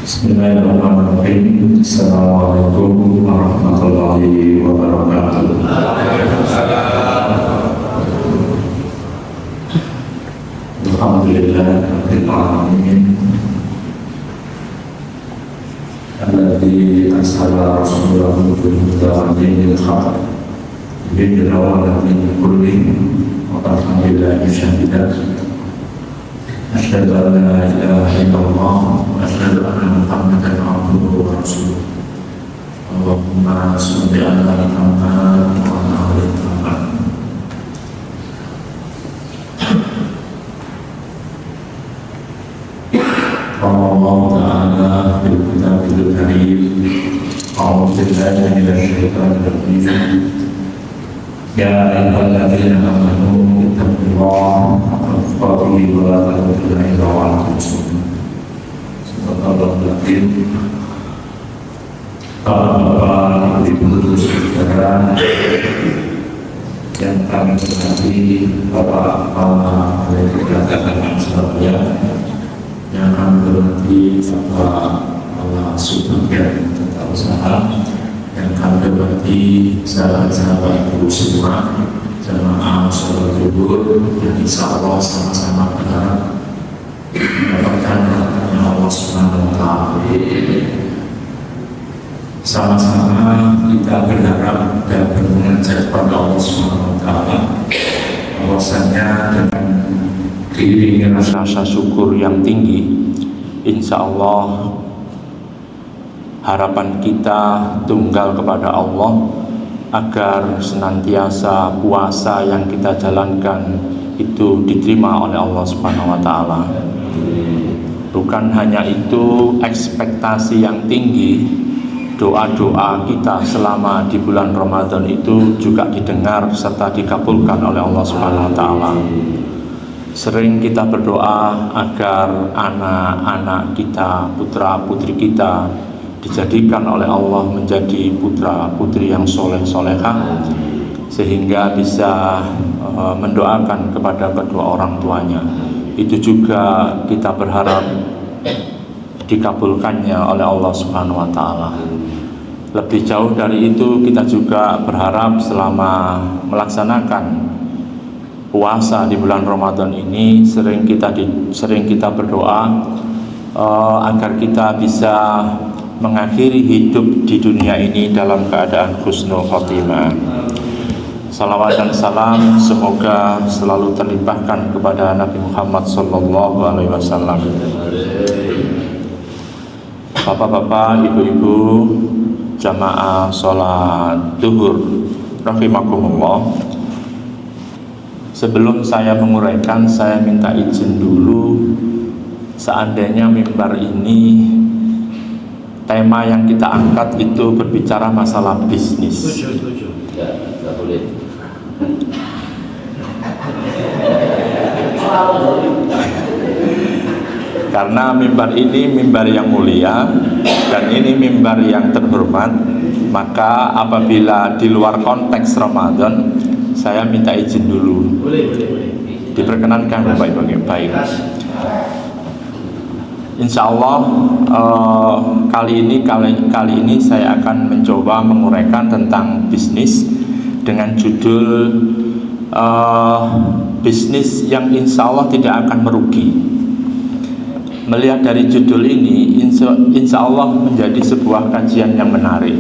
Bismillahirrahmanirrahim. Assalamualaikum warahmatullahi wabarakatuh. Alhamdulillahirabbil alamin. Alladzi arsala rasulahu bil huda wa dinil haq lidiyudhhirahu 'alal kulli wa kafa billahi shahidan. Asyhadu an la ilaha illallah wa asyhadu anna Muhammadan abduhu wa rasuluh. Allahumma shalli ala Muhammad wa ala ali Muhammad. Qala Allah ta'ala fil kitabil karim. A'udzu billahi minasy syaithanir rajim. Ya ayyuhalladzina amanu ittaqullaha haqqa tuqatih wa la tamutunna illa wa antum muslimun. Subhanallahul azim. Bapak, Ibu, saudara yang kami hormati, Bapak Kepala Kedatangan Surabaya, yang kami hormati Bapak Kepala Subbagian Tata Usaha, yang kami hormati sahabat-sahabat guru semua, jamaah sholat zuhur yang insya Allah sama-sama berharap mendapatkan rahmatnya Allah Subhanahu wa Ta'ala. Sama-sama kita berharap dan bermunajat kepada Allah Subhanahu wa Ta'ala, bahwasanya dengan diiringi rasa syukur yang tinggi, insya Allah harapan kita tunggal kepada Allah agar senantiasa puasa yang kita jalankan itu diterima oleh Allah Subhanahu wa Ta'ala. Bukan hanya itu, ekspektasi yang tinggi, doa-doa kita selama di bulan Ramadan itu juga didengar serta dikabulkan oleh Allah Subhanahu wa Ta'ala. Sering kita berdoa agar anak-anak kita, putra-putri kita dijadikan oleh Allah menjadi putra-putri yang soleh-solehah, sehingga bisa mendoakan kepada kedua orang tuanya. Itu juga kita berharap dikabulkannya oleh Allah Subhanahu wa Ta'ala. Lebih jauh dari itu, kita juga berharap selama melaksanakan puasa di bulan Ramadan ini sering kita berdoa agar kita bisa mengakhiri hidup di dunia ini dalam keadaan husnul khotimah. Salawat dan salam semoga selalu terlimpahkan kepada Nabi Muhammad sallallahu alaihi wasallam. Bapak-bapak, ibu-ibu, jamaah sholat zuhur rahimakumullah. Sebelum saya menguraikan, saya minta izin dulu. Seandainya mimbar ini tema yang kita angkat itu berbicara masalah bisnis. Tidak boleh. Karena mimbar ini mimbar yang mulia dan ini mimbar yang terhormat, maka apabila di luar konteks Ramadan, saya minta izin dulu. Boleh. Diperkenankan baik-baik. Insya Allah kali ini saya akan mencoba menguraikan tentang bisnis dengan judul bisnis yang insya Allah tidak akan merugi. Melihat dari judul ini, insya Allah menjadi sebuah kajian yang menarik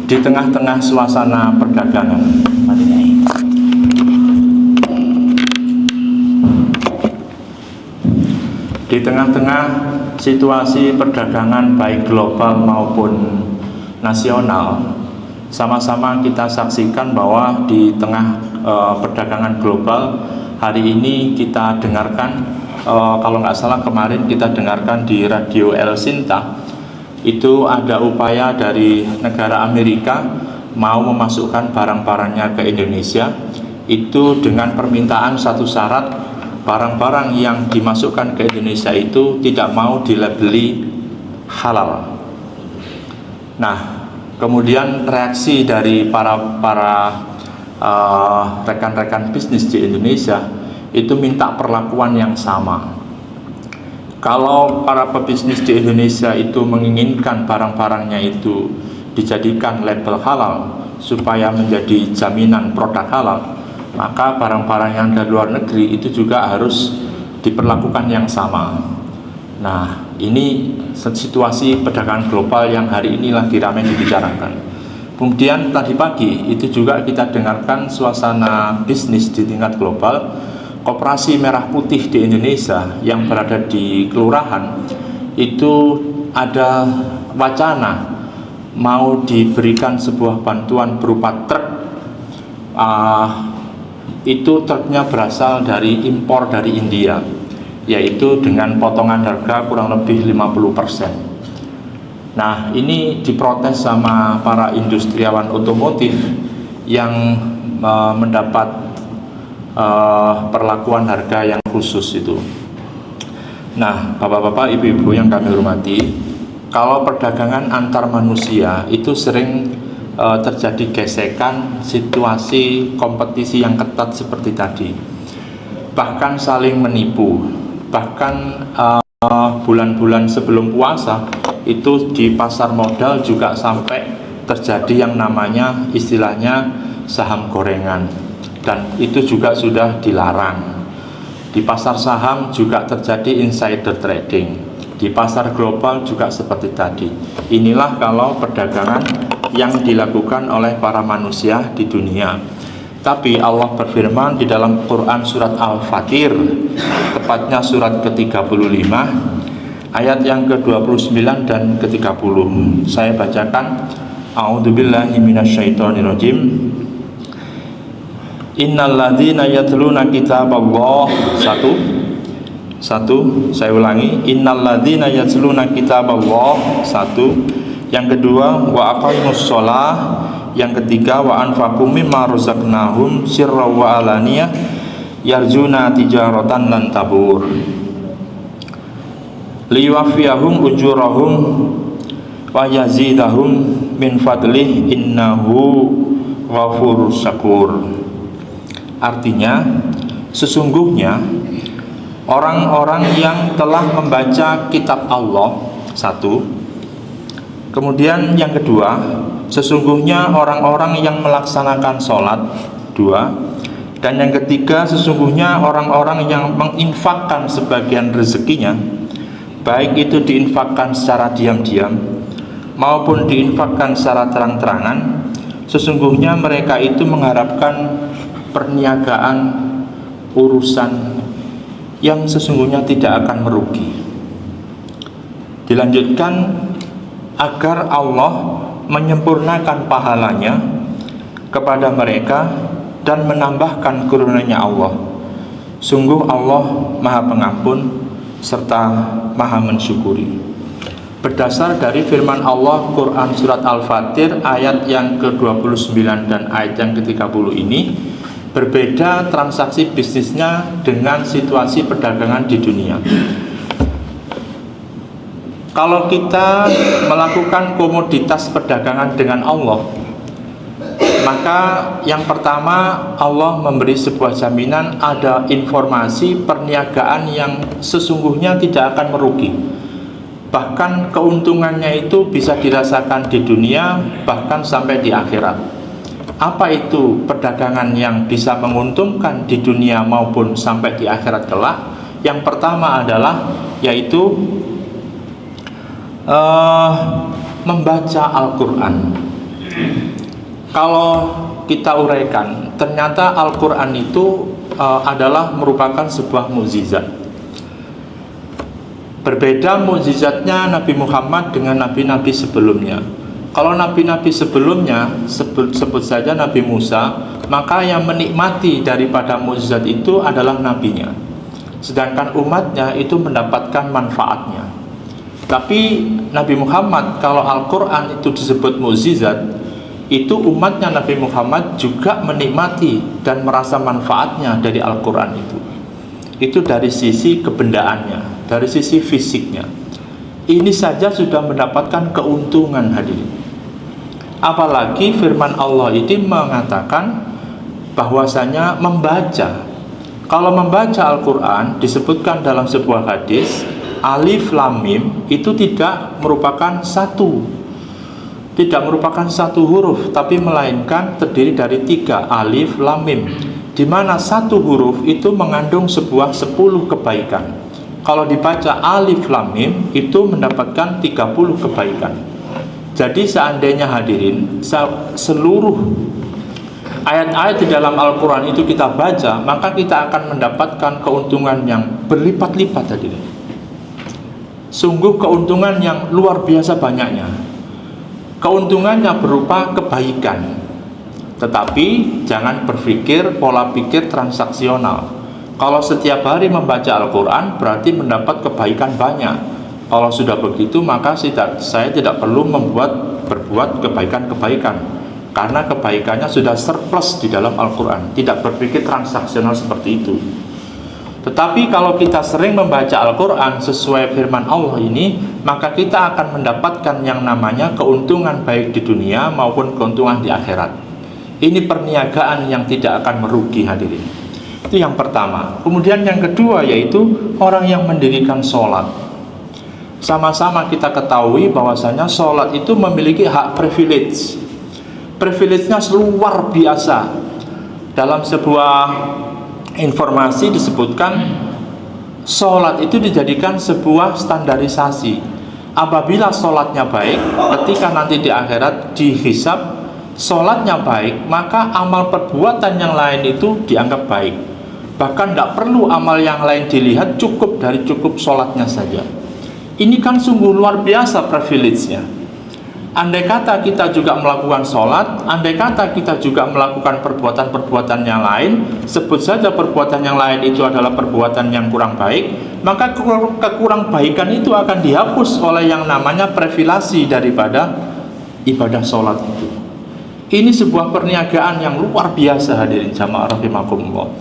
di tengah-tengah suasana perdagangan. Di tengah-tengah situasi perdagangan baik global maupun nasional, sama-sama kita saksikan bahwa di tengah perdagangan global hari ini kita dengarkan, kalau nggak salah kemarin kita dengarkan di radio El Sinta, itu ada upaya dari negara Amerika mau memasukkan barang-barangnya ke Indonesia, itu dengan permintaan satu syarat, barang-barang yang dimasukkan ke Indonesia itu tidak mau dilabeli halal. Nah, kemudian reaksi dari para rekan-rekan bisnis di Indonesia itu minta perlakuan yang sama. Kalau para pebisnis di Indonesia itu menginginkan barang-barangnya itu dijadikan label halal supaya menjadi jaminan produk halal, maka barang-barang yang dari luar negeri itu juga harus diperlakukan yang sama. Nah, ini situasi perdagangan global yang hari ini lagi ramai dibicarakan. Kemudian tadi pagi itu juga kita dengarkan suasana bisnis di tingkat global. Koperasi Merah Putih di Indonesia yang berada di kelurahan itu ada wacana mau diberikan sebuah bantuan berupa truk. Itu truknya berasal dari impor dari India, yaitu dengan potongan harga kurang lebih 50%. Nah, ini diprotes sama para industriawan otomotif yang mendapat perlakuan harga yang khusus itu. Nah, bapak-bapak, ibu-ibu yang kami hormati, kalau perdagangan antar manusia itu sering terjadi gesekan, situasi kompetisi yang ketat seperti tadi, bahkan saling menipu. Bahkan bulan-bulan sebelum puasa itu di pasar modal juga sampai terjadi yang namanya istilahnya saham gorengan, dan itu juga sudah dilarang. Di pasar saham juga terjadi insider trading. Di pasar global juga seperti tadi. Inilah kalau perdagangan yang dilakukan oleh para manusia di dunia. Tapi Allah berfirman di dalam Quran surat Al-Fatir, tepatnya surat ke-35, ayat yang ke-29 dan ke-30. Saya bacakan. A'udzubillahi minasyaitonirrajim. Innal ladzina yatluna kitaballah. Satu, saya ulangi. Innal ladzina yatluna kitaballah. Satu. Yang kedua, wa aqamus shalah. Yang ketiga, wa anfaqu mimma razaqnahum sirra wa alaniyah yarjuna tijaratan lan tabur liwafiyahum ujurahum wa yazidahum min fadlih innahu ghafurur syakur. Artinya, sesungguhnya orang-orang yang telah membaca kitab Allah. Satu. Kemudian yang kedua, sesungguhnya orang-orang yang melaksanakan sholat. Dua. Dan yang ketiga, sesungguhnya orang-orang yang menginfakkan sebagian rezekinya, baik itu diinfakkan secara diam-diam maupun diinfakkan secara terang-terangan, sesungguhnya mereka itu mengharapkan perniagaan urusan yang sesungguhnya tidak akan merugi. Dilanjutkan, agar Allah menyempurnakan pahalanya kepada mereka dan menambahkan karunia-Nya Allah. Sungguh Allah Maha Pengampun serta Maha Mensyukuri. Berdasar dari firman Allah Quran surat Al-Fatir ayat yang ke-29 dan ayat yang ke-30 ini, berbeda transaksi bisnisnya dengan situasi perdagangan di dunia. Kalau kita melakukan komoditas perdagangan dengan Allah, maka yang pertama Allah memberi sebuah jaminan, ada informasi perniagaan yang sesungguhnya tidak akan merugi. Bahkan keuntungannya itu bisa dirasakan di dunia, bahkan sampai di akhirat. Apa itu perdagangan yang bisa menguntungkan di dunia maupun sampai di akhirat kelak? Yang pertama adalah yaitu membaca Al-Quran. Kalau kita uraikan, ternyata Al-Quran itu adalah merupakan sebuah mukjizat. Berbeda mukjizatnya Nabi Muhammad dengan nabi-nabi sebelumnya. Kalau nabi-nabi sebelumnya, sebut saja Nabi Musa, maka yang menikmati daripada mukjizat itu adalah nabinya, sedangkan umatnya itu mendapatkan manfaatnya. Tapi Nabi Muhammad, kalau Al-Quran itu disebut mukjizat, itu umatnya Nabi Muhammad juga menikmati dan merasa manfaatnya dari Al-Quran itu. Itu dari sisi kebendaannya, dari sisi fisiknya. Ini saja sudah mendapatkan keuntungan, hadirin. Apalagi firman Allah ini mengatakan bahwasanya membaca. Kalau membaca Al-Quran disebutkan dalam sebuah hadis, Alif Lam Mim itu tidak merupakan satu huruf, tapi melainkan terdiri dari 3 Alif Lam Mim, di mana satu huruf itu mengandung sebuah 10 kebaikan. Kalau dibaca Alif Lam Mim itu mendapatkan 30 kebaikan. Jadi seandainya hadirin seluruh ayat-ayat di dalam Al-Quran itu kita baca, maka kita akan mendapatkan keuntungan yang berlipat-lipat hadirin. Sungguh keuntungan yang luar biasa banyaknya. Keuntungannya berupa kebaikan. Tetapi jangan berpikir pola pikir transaksional. Kalau setiap hari membaca Al-Quran berarti mendapat kebaikan banyak. Kalau sudah begitu maka saya tidak perlu berbuat kebaikan-kebaikan, karena kebaikannya sudah surplus di dalam Al-Quran. Tidak berpikir transaksional seperti itu. Tetapi kalau kita sering membaca Al-Quran sesuai firman Allah ini, maka kita akan mendapatkan yang namanya keuntungan baik di dunia maupun keuntungan di akhirat. Ini perniagaan yang tidak akan merugi hadirin. Itu yang pertama. Kemudian yang kedua yaitu orang yang mendirikan sholat. Sama-sama kita ketahui bahwasanya sholat itu memiliki hak privilege. Privilege-nya luar biasa. Dalam sebuah informasi disebutkan sholat itu dijadikan sebuah standarisasi. Apabila sholatnya baik, ketika nanti di akhirat dihisab sholatnya baik, maka amal perbuatan yang lain itu dianggap baik. Bahkan tidak perlu amal yang lain dilihat, cukup sholatnya saja. Ini kan sungguh luar biasa privilege-nya. Andai kata kita juga melakukan sholat, andai kata kita juga melakukan perbuatan-perbuatan yang lain, sebut saja perbuatan yang lain itu adalah perbuatan yang kurang baik, maka kekurang baikan itu akan dihapus oleh yang namanya privilasi daripada ibadah sholat itu. Ini sebuah perniagaan yang luar biasa hadirin jamaah rahimakumullah.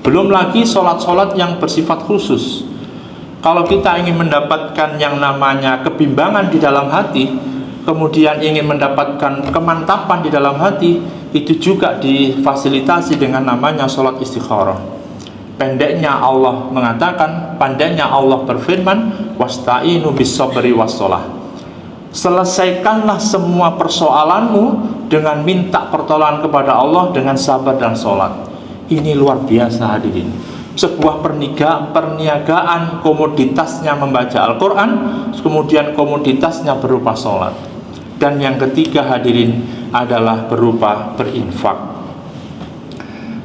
Belum lagi sholat-sholat yang bersifat khusus. Kalau kita ingin mendapatkan yang namanya kebimbangan di dalam hati, kemudian ingin mendapatkan kemantapan di dalam hati, itu juga difasilitasi dengan namanya sholat istikharah. Pendeknya Allah mengatakan, pandainya Allah berfirman, wasta'inu bis-sabri was-shalah. Selesaikanlah semua persoalanmu dengan minta pertolongan kepada Allah dengan sabar dan sholat. Ini luar biasa hadirin. Sebuah perniagaan, komoditasnya membaca Al-Quran, kemudian komoditasnya berupa sholat. Dan yang ketiga hadirin adalah berupa berinfak.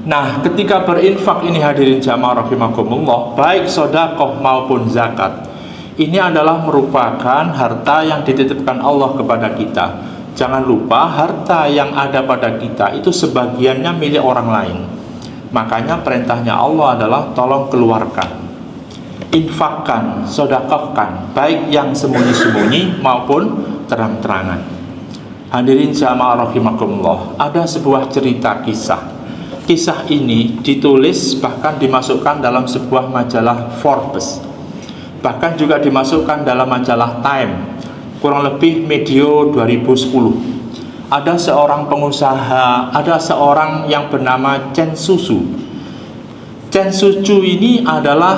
Nah, ketika berinfak ini hadirin jamaah rahimakumullah, baik sedekah maupun zakat, ini adalah merupakan harta yang dititipkan Allah kepada kita. Jangan lupa harta yang ada pada kita itu sebagiannya milik orang lain. Makanya perintahnya Allah adalah tolong keluarkan, infakkan, sedekahkan, baik yang sembunyi-sembunyi maupun terang-terangan. Hadirin jamaah rahimakumullah, ada sebuah cerita kisah. Kisah ini ditulis bahkan dimasukkan dalam sebuah majalah Forbes, bahkan juga dimasukkan dalam majalah Time, kurang lebih medio 2010. Ada seorang pengusaha, ada seorang yang bernama Chen Susu. Chen Susu ini adalah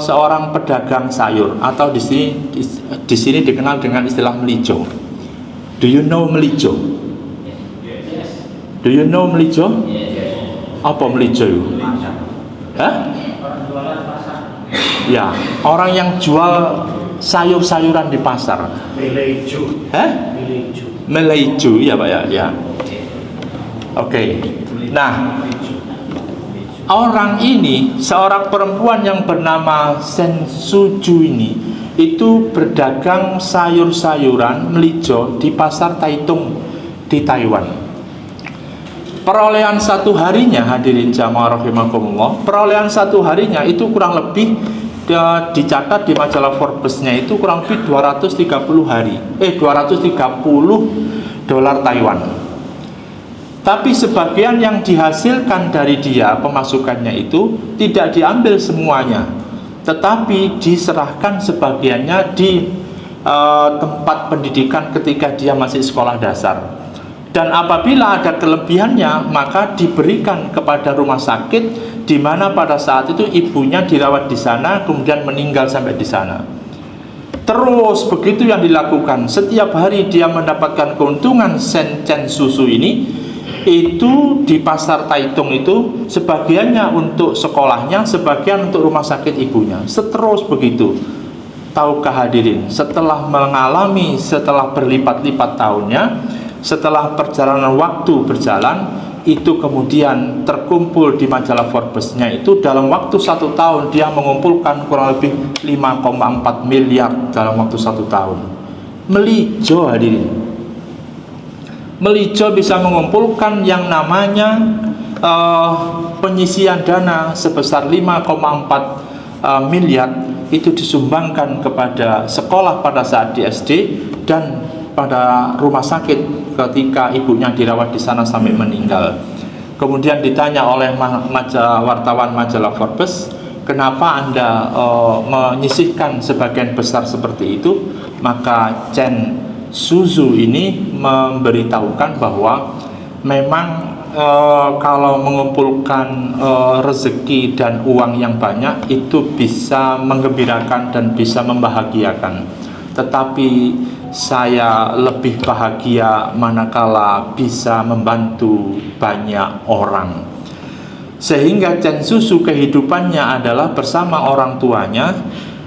seorang pedagang sayur, atau di sini dikenal dengan istilah melijo. Do you know melijo? Do you know melijo? Apa melijo? Hah? Ya, orang yang jual sayur-sayuran di pasar. Melijo. Hah? Melijo, ya Pak ya. Ya. Oke. Nah, orang ini, seorang perempuan yang bernama Chen Suju ini, itu berdagang sayur-sayuran melijo di pasar Taitung di Taiwan. Perolehan satu harinya hadirin jamaah rahimakumullah, perolehan satu harinya itu kurang lebih dicatat di majalah Forbes-nya itu kurang lebih 230 dolar Taiwan. Tapi sebagian yang dihasilkan dari dia, pemasukannya itu tidak diambil semuanya, tetapi diserahkan sebagiannya di tempat pendidikan ketika dia masih sekolah dasar. Dan apabila ada kelebihannya, maka diberikan kepada rumah sakit, di mana pada saat itu ibunya dirawat di sana, kemudian meninggal sampai di sana. Terus begitu yang dilakukan. Setiap hari dia mendapatkan keuntungan sen susu ini. Itu di pasar Taitung itu sebagiannya untuk sekolahnya, sebagian untuk rumah sakit ibunya. Seterus begitu. Tahukah hadirin, setelah berlipat-lipat tahunnya, setelah perjalanan waktu berjalan, itu kemudian terkumpul di majalah Forbes-nya itu dalam waktu 1 tahun dia mengumpulkan kurang lebih 5,4 miliar dalam waktu 1 tahun. Melijo hadirin. Melijo bisa mengumpulkan yang namanya penyisian dana sebesar 5,4 miliar itu disumbangkan kepada sekolah pada saat di SD dan pada rumah sakit ketika ibunya dirawat di sana sampai meninggal. Kemudian ditanya oleh wartawan majalah Forbes, kenapa Anda menyisihkan sebagian besar seperti itu? Maka Chen Suzu ini memberitahukan bahwa memang kalau mengumpulkan rezeki dan uang yang banyak itu bisa menggembirakan dan bisa membahagiakan. Tetapi saya lebih bahagia manakala bisa membantu banyak orang. Sehingga Chen Suzu kehidupannya adalah bersama orang tuanya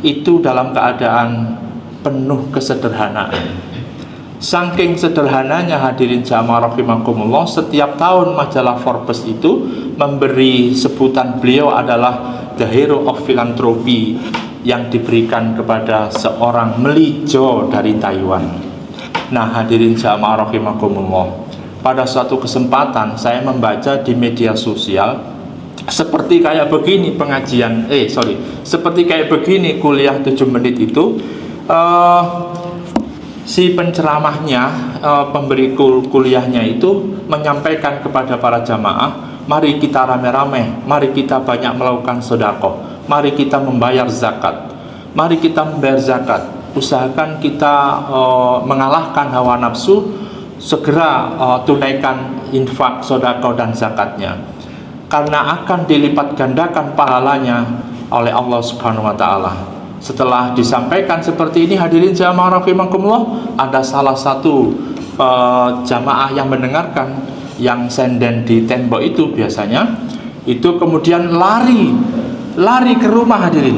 itu dalam keadaan penuh kesederhanaan. Saking sederhananya hadirin jamaah rahimakumullah, setiap tahun majalah Forbes itu memberi sebutan beliau adalah The Hero of Philanthropy yang diberikan kepada seorang melijo dari Taiwan. Nah hadirin jamaah rahimakumullah, pada suatu kesempatan saya membaca di media sosial seperti kayak begini seperti kayak begini kuliah 7 menit itu. Si penceramahnya, pemberi kuliahnya itu menyampaikan kepada para jamaah, mari kita rame-rame, mari kita banyak melakukan sedekah, mari kita membayar zakat, mari kita membayar zakat, usahakan kita mengalahkan hawa nafsu, segera tunaikan infak, sedekah dan zakatnya, karena akan dilipat gandakan pahalanya oleh Allah Subhanahu wa Ta'ala. Setelah disampaikan seperti ini hadirin jamaah rahimakumullah, ada salah satu jamaah yang mendengarkan, yang senden di tembok itu biasanya, itu kemudian lari ke rumah hadirin,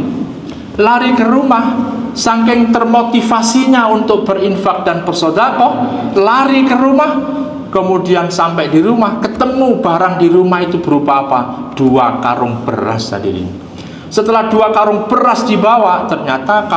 lari ke rumah, saking termotivasinya untuk berinfak dan bersedekah, lari ke rumah. Kemudian sampai di rumah, ketemu barang di rumah itu berupa apa? 2 karung beras hadirin. Setelah 2 karung beras dibawa, ternyata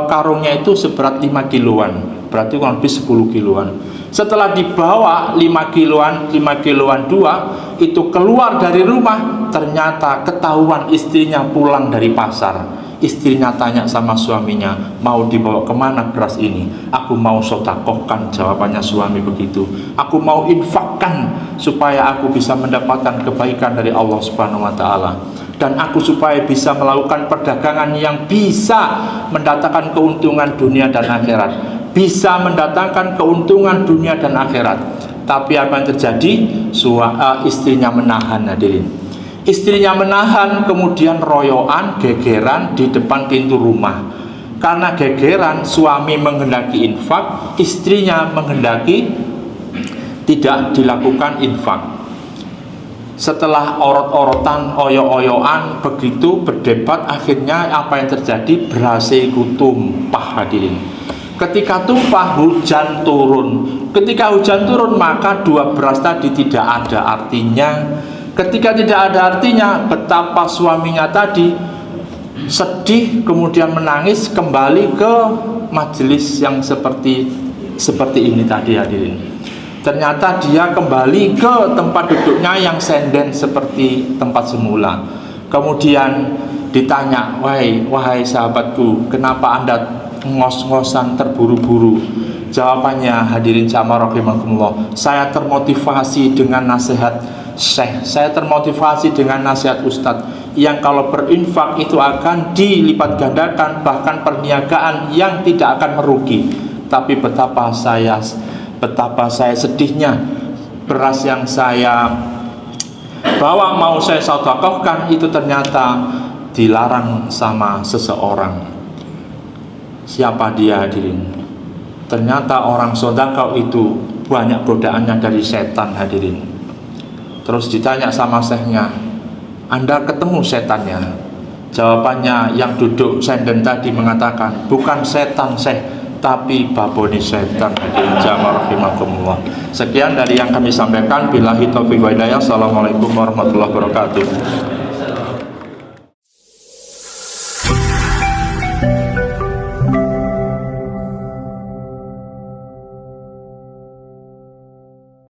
karungnya itu seberat 5 kiloan, berarti kurang lebih 10 kiloan. Setelah dibawa 5 kiloan 2, itu keluar dari rumah, ternyata ketahuan istrinya pulang dari pasar. Istrinya tanya sama suaminya, mau dibawa kemana beras ini? Aku mau sedekahkan, jawabannya suami begitu. Aku mau infakkan supaya aku bisa mendapatkan kebaikan dari Allah Subhanahu wa Ta'ala, dan aku supaya bisa melakukan perdagangan yang bisa mendatangkan keuntungan dunia dan akhirat, bisa mendatangkan keuntungan dunia dan akhirat. Tapi apa yang terjadi? Istrinya menahan hadirin. Istrinya menahan, kemudian royoan, gegeran di depan pintu rumah. Karena gegeran, suami menghendaki infak, istrinya menghendaki tidak dilakukan infak. Setelah orot-orotan, oyo-oyoan, begitu berdebat, akhirnya apa yang terjadi? Beras itu tumpah hadirin. Ketika tumpah, hujan turun. Ketika hujan turun, maka 2 beras tadi tidak ada artinya. Ketika tidak ada artinya, betapa suaminya tadi sedih, kemudian menangis, kembali ke majelis yang seperti ini tadi hadirin. Ternyata dia kembali ke tempat duduknya yang senden seperti tempat semula. Kemudian ditanya, wahai sahabatku, kenapa Anda ngos-ngosan terburu-buru? Jawabannya hadirin jamaah rahimakumullah, saya termotivasi dengan nasihat Syekh, saya termotivasi dengan nasihat Ustadz yang kalau berinfak itu akan dilipat gandakan, bahkan perniagaan yang tidak akan merugi. Tapi betapa saya sedihnya, beras yang saya bawa mau saya sedekahkan itu ternyata dilarang sama seseorang. Siapa dia hadirin? Ternyata orang sodako itu banyak godaannya dari setan hadirin. Terus ditanya sama syekhnya, Anda ketemu setannya? Jawabannya yang duduk senden tadi mengatakan, bukan setan syekh, tapi baboni setan. Hadirin jamaah rahimakumullah. Sekian dari yang kami sampaikan. Billahi taufiq wa hidayah. Assalamualaikum warahmatullahi wabarakatuh.